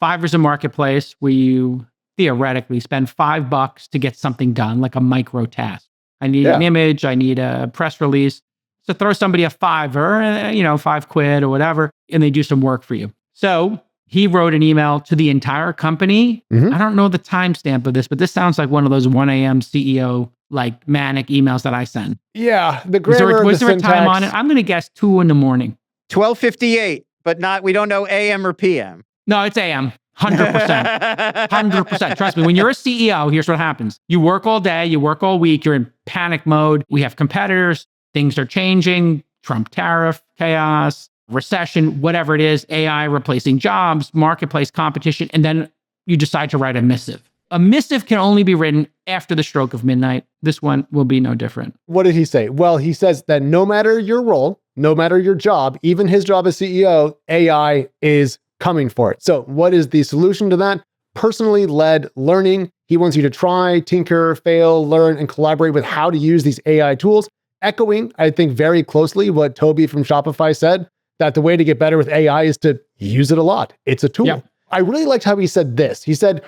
Fiverr's a marketplace where you theoretically spend $5 to get something done, like a micro task. I need an image, I need a press release. So throw somebody a Fiverr, £5 or whatever, and they do some work for you. So he wrote an email to the entire company. I don't know the timestamp of this, but this sounds like one of those 1 a.m. CEO like manic emails that I send. Yeah, the grammar, was there a syntax. time on it? I'm going to guess 2 a.m. 12:58, but we don't know AM or PM. No, it's AM. 100%. 100%. Trust me, when you're a CEO, here's what happens. You work all day, you work all week, you're in panic mode. We have competitors, things are changing, Trump tariff, chaos, recession, whatever it is, AI replacing jobs, marketplace competition, and then you decide to write a missive. A missive can only be written after the stroke of midnight. This one will be no different. What did he say? Well, he says that no matter your role, no matter your job, even his job as CEO, AI is coming for it. So what is the solution to that? Personally led learning. He wants you to try, tinker, fail, learn, and collaborate with how to use these AI tools. Echoing, I think, very closely what Toby from Shopify said, that the way to get better with AI is to use it a lot. It's a tool. Yep. I really liked how he said this. He said,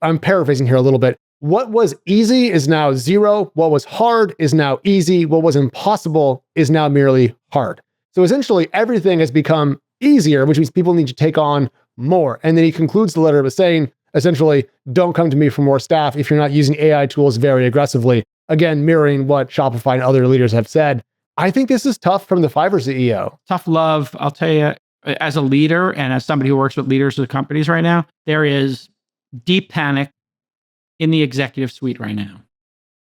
I'm paraphrasing here a little bit. What was easy is now zero. What was hard is now easy. What was impossible is now merely hard. So essentially everything has become easier, which means people need to take on more. And then he concludes the letter by saying, essentially, don't come to me for more staff if you're not using AI tools very aggressively. Again, mirroring what Shopify and other leaders have said. I think this is tough from the Fiverr CEO. Tough love. I'll tell you, as a leader and as somebody who works with leaders of companies right now, there is deep panic in the executive suite right now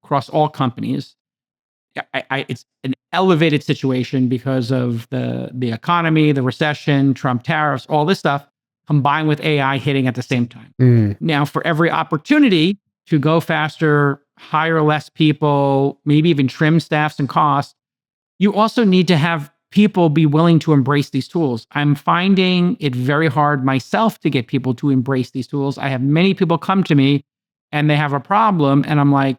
across all companies. It's an elevated situation because of the economy, the recession, Trump tariffs, all this stuff, combined with AI hitting at the same time. Now, for every opportunity to go faster, hire less people, maybe even trim staffs and costs, you also need to have people be willing to embrace these tools. I'm finding it very hard myself to get people to embrace these tools. I have many people come to me and they have a problem, and I'm like,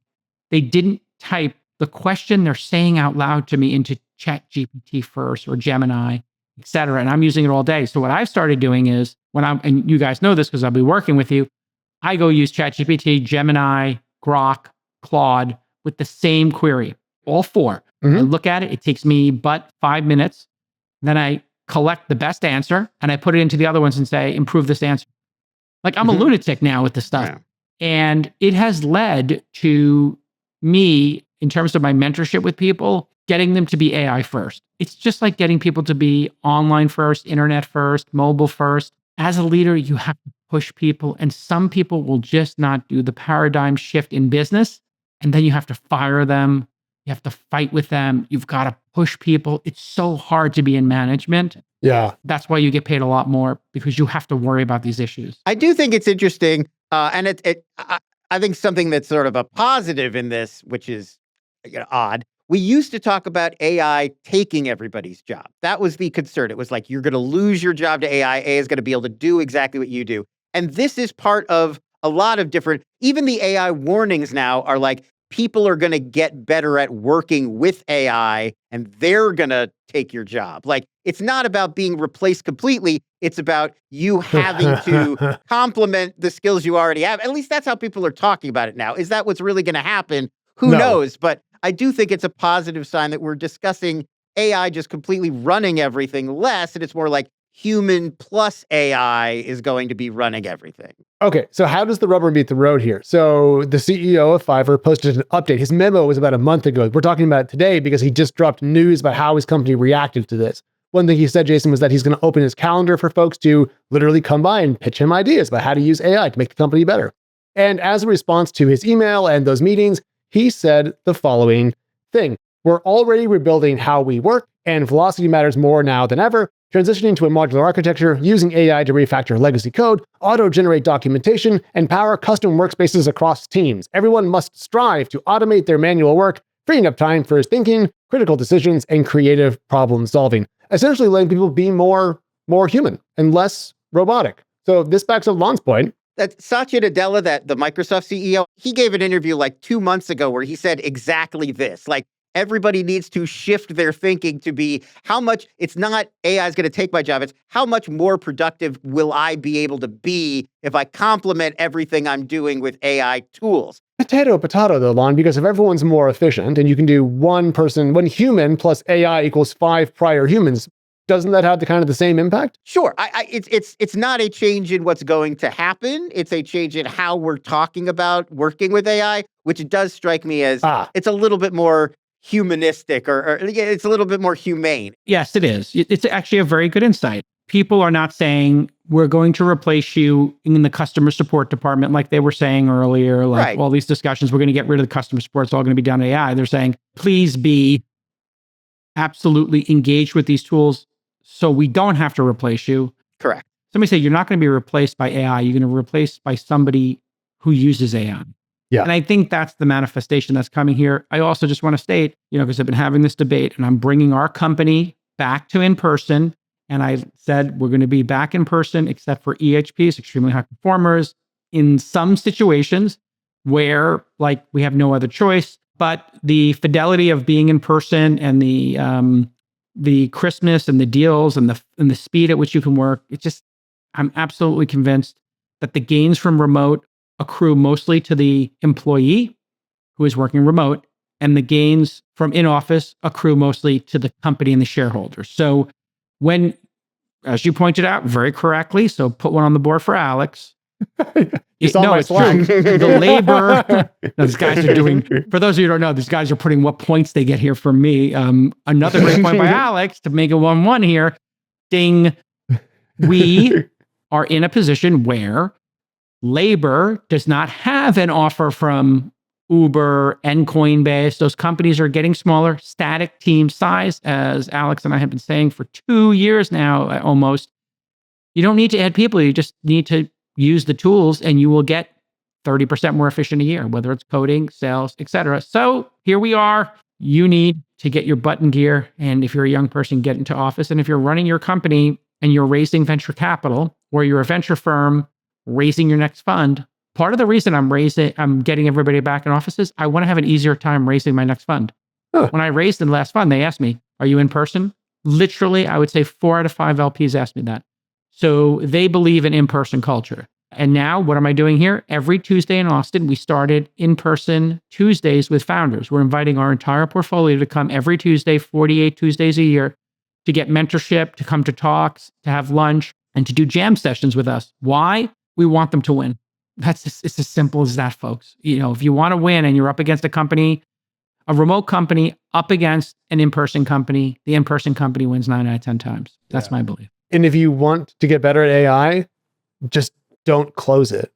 they didn't type the question they're saying out loud to me into ChatGPT first or Gemini, et cetera. And I'm using it all day. So what I've started doing is and you guys know this because I'll be working with you, I go use ChatGPT, Gemini, Grok, Claude with the same query, all 4. I look at it. It takes me but 5 minutes. Then I collect the best answer and I put it into the other ones and say, improve this answer. Like I'm a lunatic now with this stuff. Yeah. And it has led to me, in terms of my mentorship with people, getting them to be AI first. It's just like getting people to be online first, internet first, mobile first. As a leader, you have to push people, and some people will just not do the paradigm shift in business. And then you have to fire them. You have to fight with them. You've got to push people. It's so hard to be in management. Yeah. That's why you get paid a lot more, because you have to worry about these issues. I do think it's interesting. And I think something that's sort of a positive in this, which is odd. We used to talk about AI taking everybody's job. That was the concern. It was like, you're going to lose your job to AI. AI is going to be able to do exactly what you do. And this is part of a lot of different, even the AI warnings now are like, people are going to get better at working with AI and they're going to take your job. Like, it's not about being replaced completely. It's about you having to complement the skills you already have. At least that's how people are talking about it now. Is that what's really going to happen? Who knows? But I do think it's a positive sign that we're discussing AI just completely running everything less. And it's more like human plus AI is going to be running everything. Okay, so how does the rubber meet the road here? So the CEO of Fiverr posted an update. His memo was about a month ago. We're talking about it today because he just dropped news about how his company reacted to this. One thing he said, Jason, was that he's going to open his calendar for folks to literally come by and pitch him ideas about how to use AI to make the company better. And as a response to his email and those meetings, he said the following thing. We're already rebuilding how we work, and velocity matters more now than ever. Transitioning to a modular architecture, using AI to refactor legacy code, auto-generate documentation, and power custom workspaces across teams. Everyone must strive to automate their manual work, freeing up time for thinking, critical decisions, and creative problem solving. Essentially letting people be more human and less robotic. So this backs up Lon's point. That Satya Nadella, the Microsoft CEO, he gave an interview like 2 months ago where he said exactly this. Like, everybody needs to shift their thinking to be how much, it's not AI is going to take my job. It's how much more productive will I be able to be if I complement everything I'm doing with AI tools? Potato, though, Lon, because if everyone's more efficient and you can do one human plus AI equals 5 prior humans, doesn't that have the same impact? Sure. It's not a change in what's going to happen. It's a change in how we're talking about working with AI, which does strike me as it's a little bit more humanistic or it's a little bit more humane. Yes, it is. It's actually a very good insight. People are not saying we're going to replace you in the customer support department like they were saying earlier, like Right. all these discussions, we're going to get rid of the customer support. It's all going to be done AI. They're saying, please be absolutely engaged with these tools so we don't have to replace you. Correct. Somebody say you're not going to be replaced by AI. You're going to be replaced by somebody who uses AI. Yeah. And I think that's the manifestation that's coming here. I also just want to state, because I've been having this debate and I'm bringing our company back to in-person. And I said, we're going to be back in person, except for EHPs, extremely high performers, in some situations where we have no other choice. But the fidelity of being in person and the crispness and the deals and the speed at which you can work, I'm absolutely convinced that the gains from remote accrue mostly to the employee who is working remote, and the gains from in-office accrue mostly to the company and the shareholders. So when, as you pointed out very correctly, so put one on the board for Alex. You saw my it's Slack. true. The labor, these guys are doing, for those of you who don't know, these guys are putting what points they get here from me. Another great point by Alex to make it 1-1 here. Ding. We are in a position where labor does not have an offer from Uber and Coinbase. Those companies are getting smaller, static team size, as Alex and I have been saying for 2 years now, almost. You don't need to add people. You just need to use the tools and you will get 30% more efficient a year, whether it's coding, sales, etc. So here we are. You need to get your butt in gear. And if you're a young person, get into office. And if you're running your company and you're raising venture capital, or you're a venture firm raising your next fund, part of the reason I'm getting everybody back in offices, I want to have an easier time raising my next fund. Huh. When I raised the last fund, they asked me, are you in person? Literally, I would say 4 out of 5 LPs asked me that. So they believe in in-person culture. And now what am I doing here? Every Tuesday in Austin, we started in-person Tuesdays with founders. We're inviting our entire portfolio to come every Tuesday, 48 Tuesdays a year, to get mentorship, to come to talks, to have lunch, and to do jam sessions with us. Why? We want them to win. It's as simple as that, folks. If you want to win and you're up against a remote company up against an in-person company, the in-person company wins 9 out of 10 times. That's my belief. And if you want to get better at AI, just don't close it.